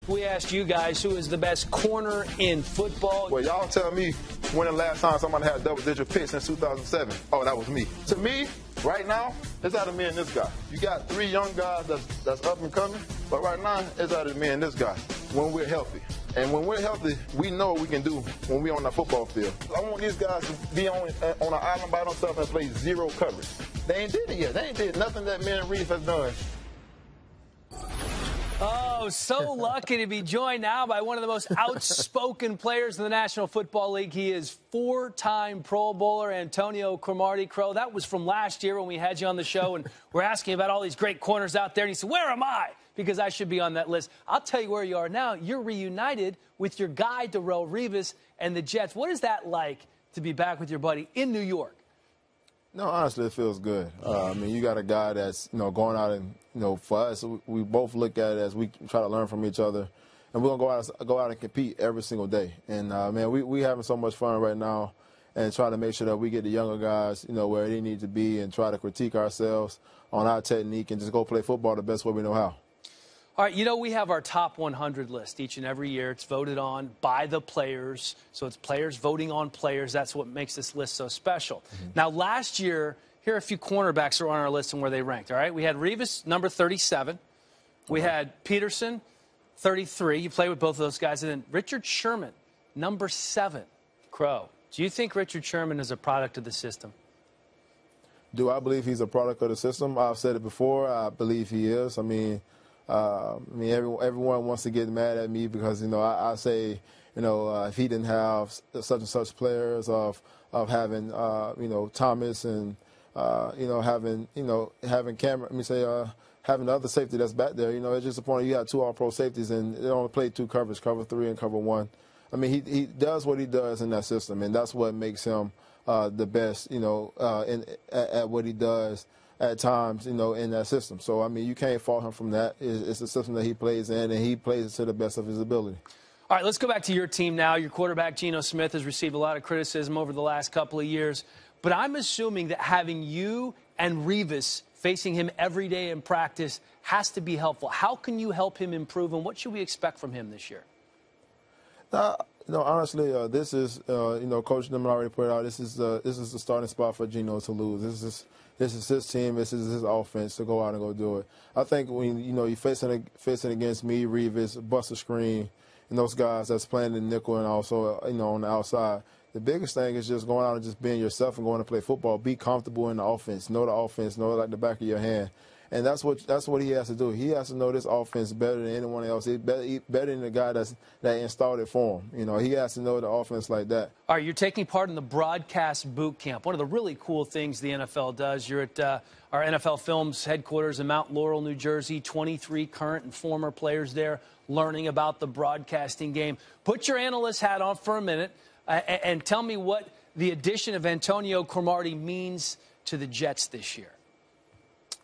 we asked you guys who is the best corner in football. Well, y'all tell me when the last time somebody had a double-digit pick since 2007. Oh, that was me. To me, right now, it's out of me and this guy. You got 3 young guys that's up and coming, but right now, it's out of me and this guy when we're healthy. And when we're healthy, we know what we can do when we're on the football field. I want these guys to be on an island by themselves and play 0 coverage. They ain't did it yet. They ain't did nothing that me and Reef has done. Oh, so lucky to be joined now by one of the most outspoken players in the National Football League. He is 4-time Pro Bowler, Antonio Cromartie. Crow, that was from last year when we had you on the show, and we're asking about all these great corners out there. And he said, where am I? Because I should be on that list. I'll tell you where you are now. You're reunited with your guy, Darrelle Revis, and the Jets. What is that like to be back with your buddy in New York? No, honestly, it feels good. I mean, you got a guy that's, going out and, for us, we both look at it as we try to learn from each other. And we're going to go out and compete every single day. And, man, we having so much fun right now and trying to make sure that we get the younger guys, where they need to be and try to critique ourselves on our technique and just go play football the best way we know how. All right, we have our top 100 list each and every year. It's voted on by the players. So it's players voting on players. That's what makes this list so special. Now, last year, here are a few cornerbacks that are on our list and where they ranked, all right? We had Revis, number 37. We had Peterson, 33. You played with both of those guys. And then Richard Sherman, number 7. Crow, do you think Richard Sherman is a product of the system? Do I believe he's a product of the system? I've said it before. I believe he is. I mean, everyone wants to get mad at me because, I say, if he didn't have such and such players of having, Thomas and, having Cameron, having the other safety that's back there, it's just a point you got 2 all-pro safeties and they only play 2 covers, cover 3 and cover 1. I mean, he does what he does in that system, and that's what makes him the best, at what he does at times, in that system. So, I mean, you can't fault him from that. It's the system that he plays in, and he plays it to the best of his ability. All right, let's go back to your team now. Your quarterback, Geno Smith, has received a lot of criticism over the last couple of years. But I'm assuming that having you and Revis facing him every day in practice has to be helpful. How can you help him improve, and what should we expect from him this year? Honestly, this is, Coach Newman already put it out, this is the starting spot for Geno to lose. This is his team. This is his offense to go out and go do it. I think when, you're facing against me, Revis, Buster Screen, and those guys that's playing the nickel and also, on the outside, the biggest thing is just going out and just being yourself and going to play football. Be comfortable in the offense. Know it like the back of your hand. And that's what he has to do. He has to know this offense better than anyone else. He's better than the guy that installed it for him. He has to know the offense like that. All right, you're taking part in the broadcast boot camp. One of the really cool things the NFL does. You're at our NFL Films headquarters in Mount Laurel, New Jersey. 23 current and former players there learning about the broadcasting game. Put your analyst hat on for a minute and tell me what the addition of Antonio Cromartie means to the Jets this year.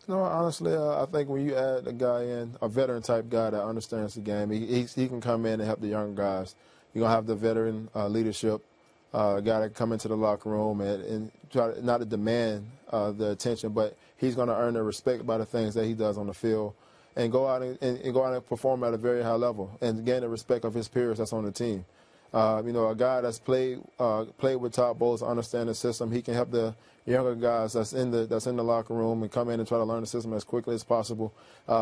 No, honestly, I think when you add a guy in, a veteran-type guy that understands the game, he can come in and help the young guys. You're going to have the veteran leadership, a guy that come into the locker room and try to, not to demand the attention, but he's going to earn the respect by the things that he does on the field and go out and perform at a very high level and gain the respect of his peers that's on the team. A guy that's played with top bowls, understand the system. He can help the younger guys that's in the locker room and come in and try to learn the system as quickly as possible.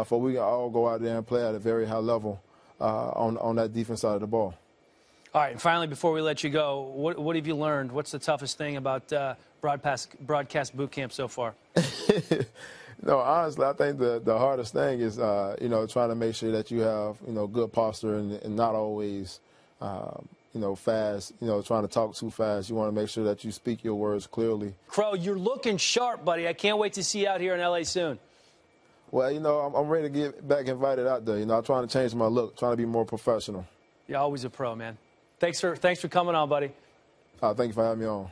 For we can all go out there and play at a very high level on that defense side of the ball. All right, and finally, before we let you go, what have you learned? What's the toughest thing about broadcast boot camp so far? No, honestly, I think the hardest thing is trying to make sure that you have good posture and not always fast, trying to talk too fast. You want to make sure that you speak your words clearly. Crow, you're looking sharp, buddy. I can't wait to see you out here in L.A. soon. Well, I'm ready to get back invited out there. I'm trying to change my look, trying to be more professional. You're always a pro, man. Thanks for coming on, buddy. Thank you for having me on.